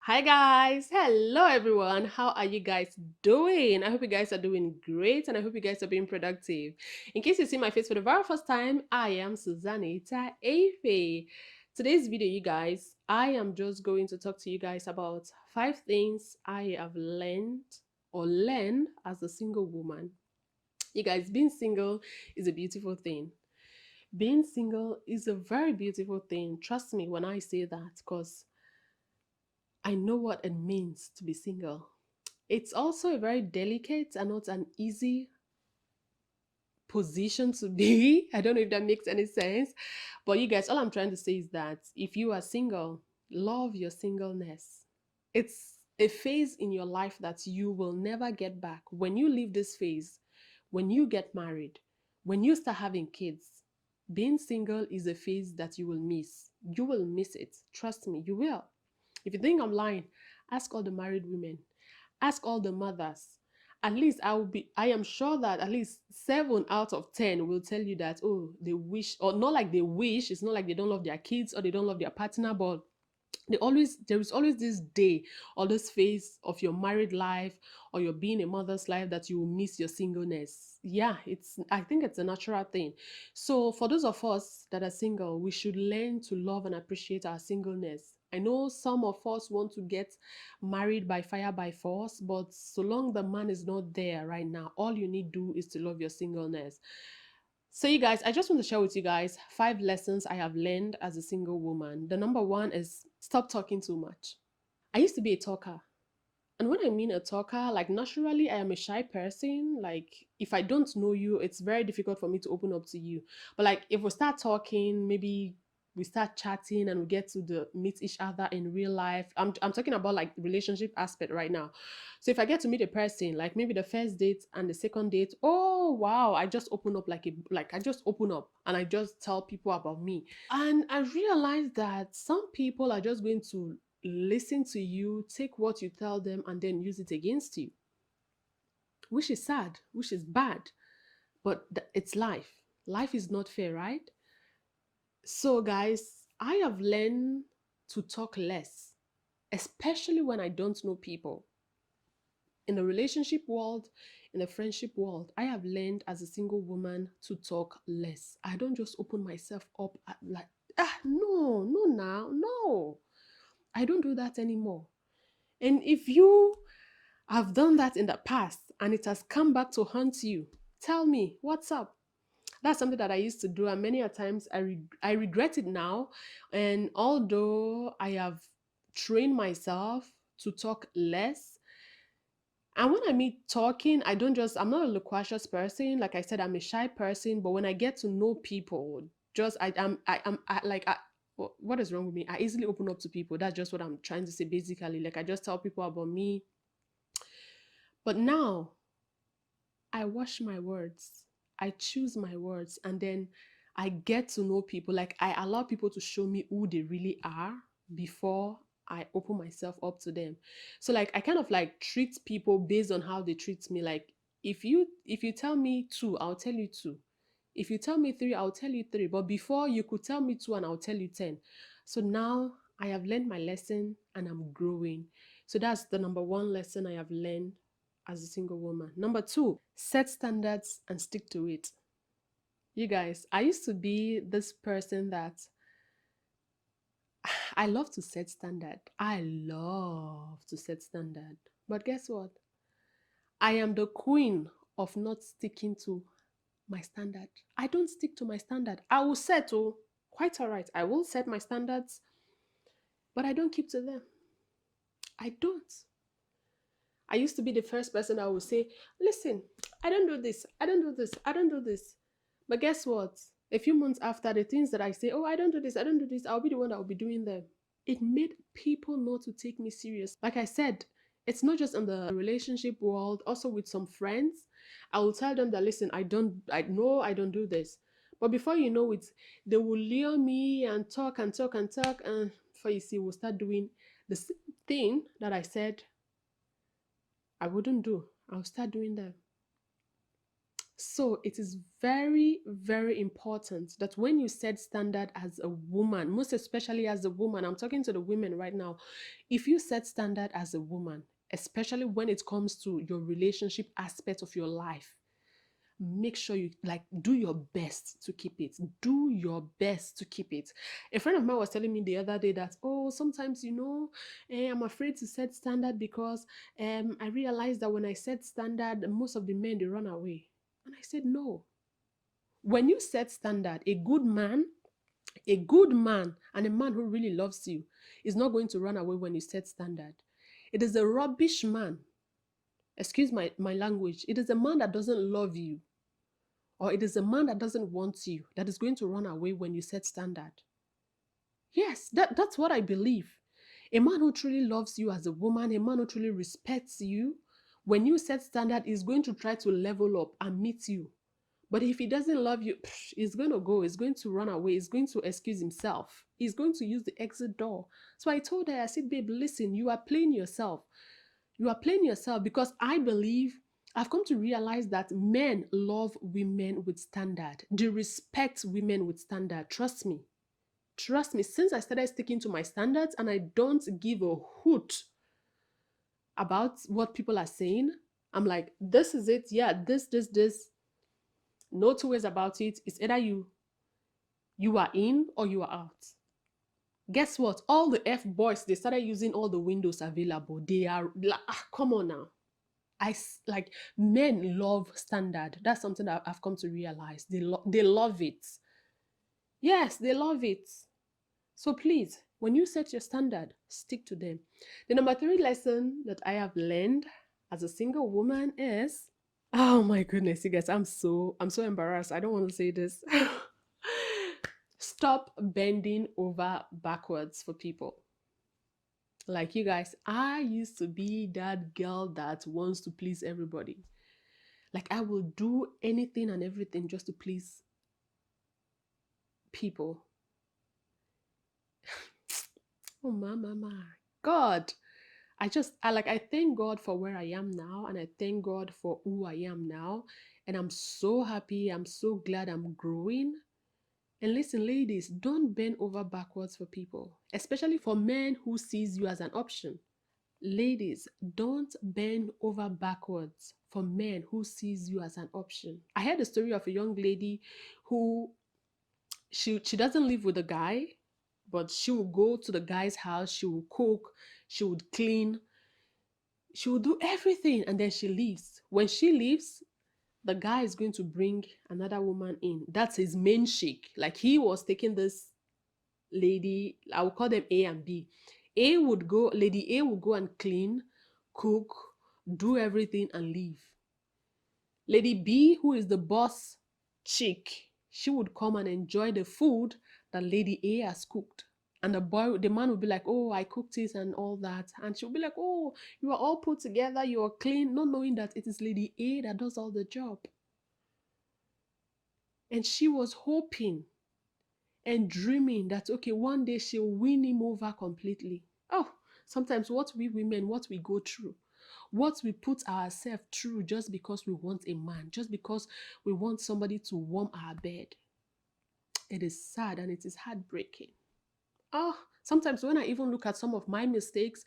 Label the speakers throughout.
Speaker 1: Hi guys, hello everyone. How are you guys doing? I hope you guys are doing great and I hope you guys are being productive. In case you see my face for the very first time, I am Susanita Afe. Today's video, you guys, I am just going to talk to you guys about 5 things I have learned or learned as a single woman. You guys, being single is a beautiful thing. Being single is a very beautiful thing. Trust me when I say that, because I know what it means to be single. It's also a very delicate and not an easy position to be. I don't know if that makes any sense. But you guys, all I'm trying to say is that if you are single, love your singleness. It's a phase in your life that you will never get back. When you leave this phase, when you get married, when you start having kids, being single is a phase that you will miss. You will miss it. Trust me, you will. If you think I'm lying, ask all the married women, ask all the mothers. At least I am sure that at least 7 out of 10 will tell you that, oh, they wish, or not like they wish, it's not like they don't love their kids or they don't love their partner, but there is always this day or this phase of your married life or your being a mother's life that you will miss your singleness. Yeah, I think it's a natural thing. So for those of us that are single, we should learn to love and appreciate our singleness. I know some of us want to get married by fire by force, but so long the man is not there right now, all you need to do is to love your singleness. So, you guys, I just want to share with you guys 5 lessons I have learned as a single woman. The number one is stop talking too much. I used to be a talker. And when I mean a talker, like naturally, I am a shy person. Like, if I don't know you, it's very difficult for me to open up to you. But like, if we start talking, maybe we start chatting and we get to meet each other in real life. I'm talking about like relationship aspect right now. So if I get to meet a person, like maybe the first date and the second date, oh wow, I just open up like I just open up and I just tell people about me. And I realized that some people are just going to listen to you, take what you tell them, and then use it against you, which is sad, which is bad. But it's life. Life is not fair, right? So, guys, I have learned to talk less, especially when I don't know people. In the relationship world, in the friendship world, I have learned as a single woman to talk less. I don't just open myself up like, no, no, now, no. I don't do that anymore. And if you have done that in the past and it has come back to haunt you, tell me, what's up? That's something that I used to do, and many a times I regret it now. And although I have trained myself to talk less, and when I mean talking, I'm not a loquacious person. Like I said, I'm a shy person, but when I get to know people, just what is wrong with me? I easily open up to people. That's just what I'm trying to say basically. Like I just tell people about me. But now I watch my words. I choose my words and then I get to know people. Like I allow people to show me who they really are before I open myself up to them. So like I kind of like treat people based on how they treat me. Like if you tell me two, I'll tell you two. If you tell me three, I'll tell you three. But before you could tell me two and I'll tell you 10. So now I have learned my lesson and I'm growing. So that's the number one lesson I have learned as a single woman. Number two, set standards and stick to it. You guys, I used to be this person that I love to set standard. I love to set standard. But guess what? I am the queen of not sticking to my standard. I don't stick to my standard. I will set, oh, quite all right. I will set my standards, but I don't keep to them. I don't. I used to be the first person that would say, listen, I don't do this, I don't do this, I don't do this. But guess what? A few months after, the things that I say, oh, I don't do this, I don't do this, I'll be the one that will be doing them. It made people not to take me serious. Like I said, it's not just in the relationship world, also with some friends. I will tell them that, listen, I know I don't do this. But before you know it, they will lure me and talk and talk and talk. And before you see, we'll start doing the same thing that I said I wouldn't do. I'll start doing them. So it is very, very important that when you set standard as a woman, most especially as a woman, I'm talking to the women right now. If you set standard as a woman, especially when it comes to your relationship aspect of your life, make sure you like do your best to keep it. Do your best to keep it. A friend of mine was telling me the other day that, oh, sometimes, I'm afraid to set standard because I realized that when I set standard, most of the men they run away. And I said, no. When you set standard, a good man, and a man who really loves you is not going to run away when you set standard. It is a rubbish man, excuse my language. It is a man that doesn't love you, or it is a man that doesn't want you that is going to run away when you set standard. Yes, that's what I believe. A man who truly loves you as a woman, a man who truly respects you, when you set standard, is going to try to level up and meet you. But if he doesn't love you, he's going to go. He's going to run away. He's going to excuse himself. He's going to use the exit door. So I told her, I said, babe, listen, you are playing yourself. You are playing yourself because I believe I've come to realize that men love women with standard. They respect women with standard. Trust me. Trust me. Since I started sticking to my standards and I don't give a hoot about what people are saying, I'm like, this is it. Yeah, this. No two ways about it. It's either you are in or you are out. Guess what? All the F boys, they started using all the windows available. They are like, come on now. Like men love standard. That's something that I've come to realize. They love it. Yes, they love it. So please, when you set your standard, stick to them. The number three lesson that I have learned as a single woman is, oh my goodness, you guys, I'm so embarrassed. I don't want to say this. Stop bending over backwards for people. Like you guys, I used to be that girl that wants to please everybody. Like I will do anything and everything just to please people. Oh my God. I thank God for where I am now, and I thank God for who I am now. And I'm so happy. I'm so glad I'm growing. And listen, ladies, don't bend over backwards for people, especially for men who sees you as an option. Ladies, don't bend over backwards for men who sees you as an option. I heard the story of a young lady who she doesn't live with a guy, but she will go to the guy's house, she will cook, she would clean, she will do everything, and then she leaves. When she leaves, the guy is going to bring another woman in. That's his main chick. Like he was taking this lady, I will call them A and B. Lady A would go and clean, cook, do everything and leave. Lady B, who is the boss chick, she would come and enjoy the food that Lady A has cooked. And the man would be like, oh, I cooked it and all that. And she'll be like, oh, you are all put together, you are clean, not knowing that it is Lady A that does all the job. And she was hoping and dreaming that, okay, one day she'll win him over completely. Oh, sometimes what we women, what we go through, what we put ourselves through just because we want a man, just because we want somebody to warm our bed. It is sad and it is heartbreaking. Oh, sometimes when I even look at some of my mistakes,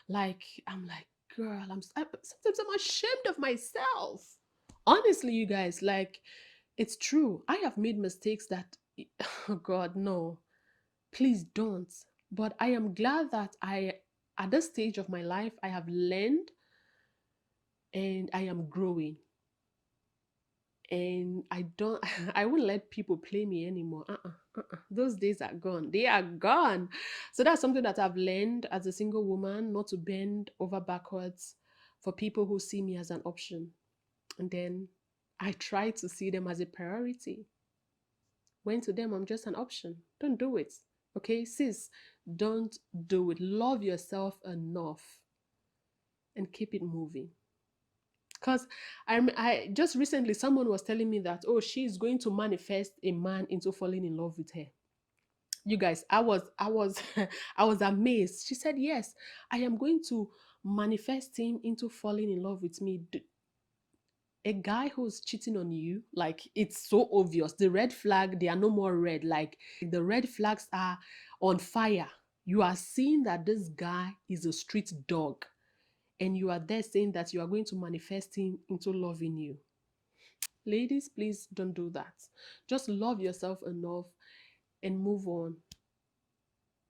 Speaker 1: like I'm like, girl, sometimes I'm ashamed of myself. Honestly, you guys, like it's true. I have made mistakes that, oh God, no, please don't. But I am glad that at this stage of my life, I have learned and I am growing. And I don't, I won't let people play me anymore. Those days are gone. They are gone. So that's something that I've learned as a single woman, not to bend over backwards for people who see me as an option. And then I try to see them as a priority. When to them, I'm just an option. Don't do it. Okay, sis, don't do it. Love yourself enough and keep it moving. Because I just recently someone was telling me that, oh, she's going to manifest a man into falling in love with her. You guys, I was I was amazed. She said, yes, I am going to manifest him into falling in love with me. A guy who's cheating on you, like it's so obvious. The red flag, they are no more red. Like the red flags are on fire. You are seeing that this guy is a street dog, and you are there saying that you are going to manifest him into loving you. Ladies, please don't do that. Just love yourself enough and move on.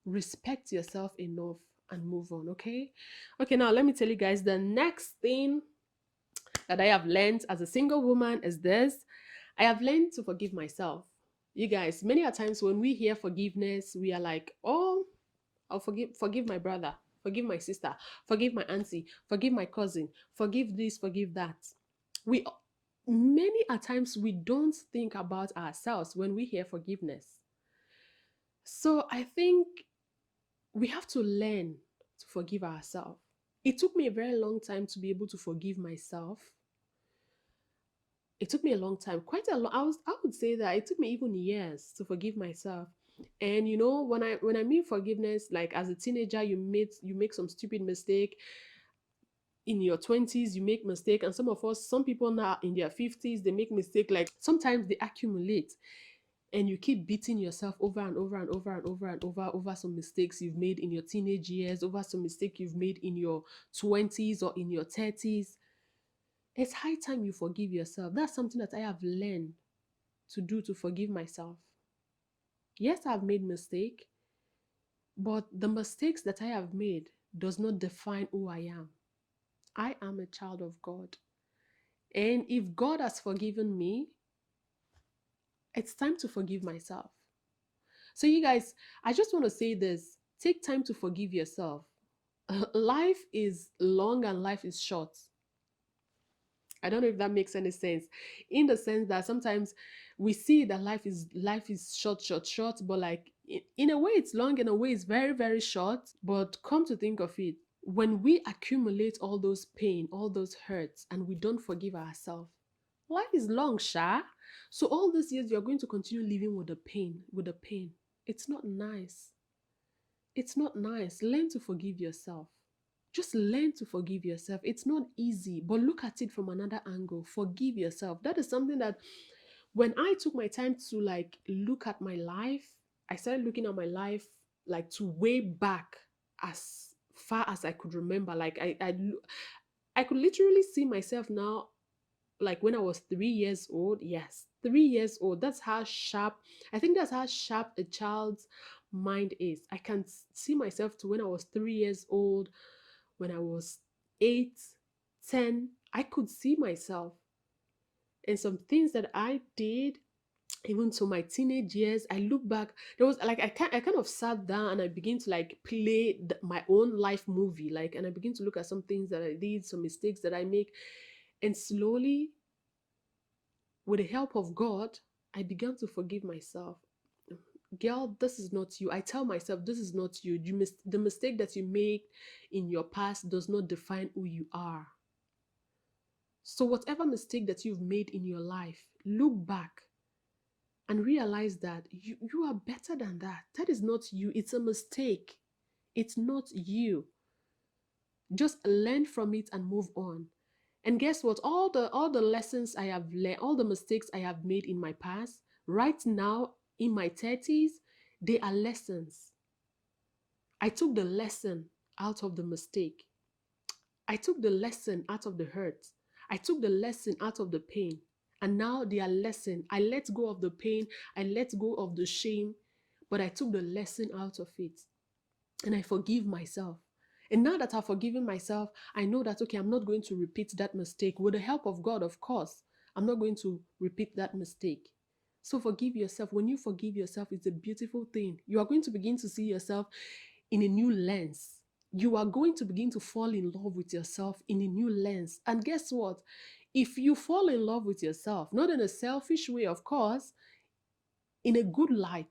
Speaker 1: Respect yourself enough and move on, okay? Okay, now let me tell you guys the next thing that I have learned as a single woman is this. I have learned to forgive myself. You guys, many a times when we hear forgiveness, we are like, oh, I'll forgive my brother, forgive my sister, forgive my auntie, forgive my cousin, forgive this, forgive that. We many a times we don't think about ourselves when we hear forgiveness. So I think we have to learn to forgive ourselves. It took me a very long time to be able to forgive myself. It took me a long time, quite a long. I would say that it took me even years to forgive myself. And you know, when I mean forgiveness, like as a teenager, you make some stupid mistake. In your 20s, you make mistake, and some people now in their 50s, they make mistake. Like sometimes they accumulate, and you keep beating yourself over and over and over and over and over some mistakes you've made in your teenage years, over some mistake you've made in your 20s or in your 30s. It's high time you forgive yourself. That's something that I have learned to do, to forgive myself. Yes, I've made mistake, but the mistakes that I have made does not define who I am. I am a child of God. And if God has forgiven me, it's time to forgive myself. So you guys, I just want to say this. Take time to forgive yourself. Life is long and life is short. I don't know if that makes any sense. In the sense that sometimes we see that life is short, short, short, but like in a way it's long, in a way it's very, very short. But come to think of it, when we accumulate all those pain, all those hurts, and we don't forgive ourselves, life is long, Sha. So all these years you're going to continue living with the pain, with the pain. It's not nice. It's not nice. Learn to forgive yourself. Just learn to forgive yourself. It's not easy, but look at it from another angle. Forgive yourself. That is something that when I took my time to like look at my life, I started looking at my life like to way back as far as I could remember. Like I could literally see myself now like when I was 3 years old. Yes, 3 years old. That's how sharp, I think that's how sharp a child's mind is. I can see myself to when I was 3 years old, when I was 8, 10. I could see myself. And some things that I did, even to my teenage years, I look back. There was like I kind of sat down and I began to like play my own life movie, like, and I begin to look at some things that I did, some mistakes that I make, and slowly, with the help of God, I began to forgive myself. Girl, this is not you. I tell myself, this is not you. The mistake that you make in your past does not define who you are. So, whatever mistake that you've made in your life, look back and realize that you are better than that. That is not you. It's a mistake. It's not you. Just learn from it and move on. And guess what? All the lessons I have learned, all the mistakes I have made in my past, right now in my 30s, they are lessons. I took the lesson out of the mistake. I took the lesson out of the hurt. I took the lesson out of the pain. And now they are lesson. I let go of the pain. I let go of the shame. But I took the lesson out of it. And I forgive myself. And now that I've forgiven myself, I know that, okay, I'm not going to repeat that mistake. With the help of God, of course, I'm not going to repeat that mistake. So forgive yourself. When you forgive yourself, it's a beautiful thing. You are going to begin to see yourself in a new lens. You are going to begin to fall in love with yourself in a new lens. And guess what? If you fall in love with yourself, not in a selfish way, of course, in a good light,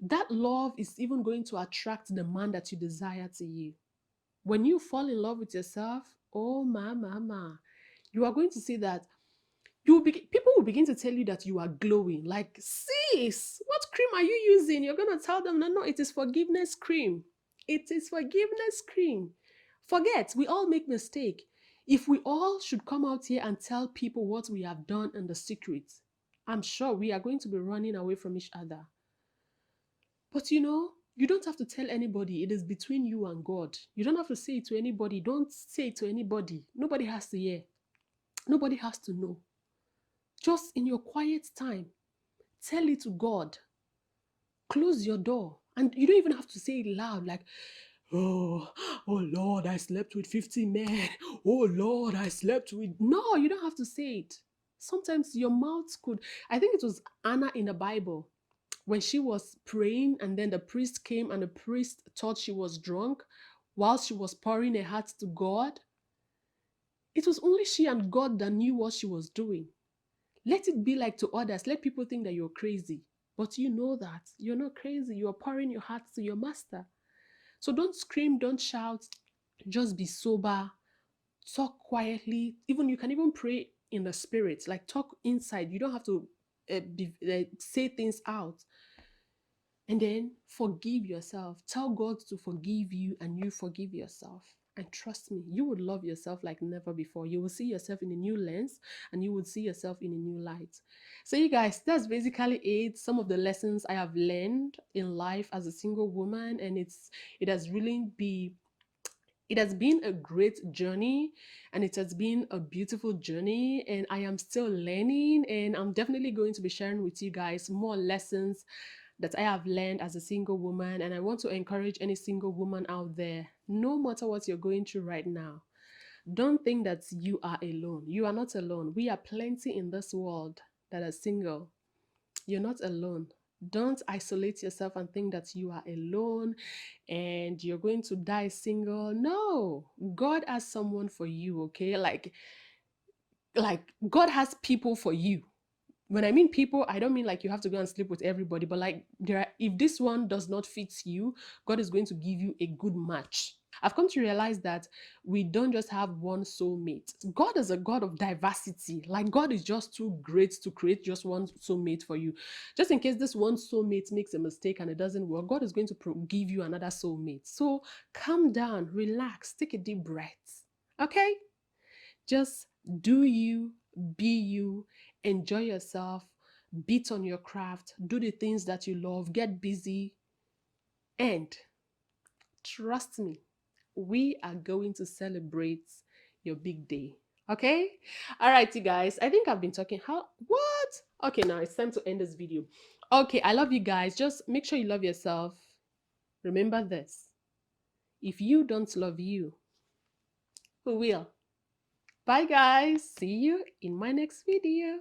Speaker 1: that love is even going to attract the man that you desire to you. When you fall in love with yourself, oh mama, you are going to see that people will begin to tell you that you are glowing. Like, sis, what cream are you using? You're gonna tell them, no, it is forgiveness cream. It is forgiveness cream. Forget, we all make mistake. If we all should come out here and tell people what we have done in the secret, I'm sure we are going to be running away from each other. But you don't have to tell anybody. It is between you and God. You don't have to say it to anybody. Don't say it to anybody. Nobody has to hear. Nobody has to know. Just in your quiet time, tell it to God. Close your door. And you don't even have to say it loud, like, oh, oh Lord, I slept with 50 men. Oh Lord, I slept with. No, you don't have to say it. Sometimes your mouth could. I think it was Anna in the Bible when she was praying, and then the priest came, and the priest thought she was drunk while she was pouring her heart to God. It was only she and God that knew what she was doing. Let it be like to others. Let people think that you're crazy. But you know that you're not crazy. You're pouring your heart to your master. So don't scream, don't shout. Just be sober. Talk quietly. Even you can even pray in the spirit. Like talk inside. You don't have to say things out. And then forgive yourself. Tell God to forgive you and you forgive yourself. And trust me, you would love yourself like never before. You will see yourself in a new lens and you would see yourself in a new light. So, you guys, that's basically it. Some of the lessons I have learned in life as a single woman, and it has really been it has been a great journey and it has been a beautiful journey, and I am still learning, and I'm definitely going to be sharing with you guys more lessons that I have learned as a single woman. And I want to encourage any single woman out there, no matter what you're going through right now, don't think that you are alone. You are not alone. We are plenty in this world that are single. You're not alone. Don't isolate yourself and think that you are alone and you're going to die single. No, God has someone for you, okay? Like God has people for you. When I mean people, I don't mean like you have to go and sleep with everybody, but like if this one does not fit you, God is going to give you a good match. I've come to realize that we don't just have one soulmate. God is a God of diversity. Like God is just too great to create just one soulmate for you. Just in case this one soulmate makes a mistake and it doesn't work, God is going to give you another soulmate. So calm down, relax, take a deep breath. Okay? Just do you, be you, enjoy yourself, beat on your craft, do the things that you love, get busy, and trust me, we are going to celebrate your big day. Okay? All right, you guys. I think I've been talking. What? Okay, now it's time to end this video. Okay, I love you guys. Just make sure you love yourself. Remember this: if you don't love you, who will? Bye, guys. See you in my next video.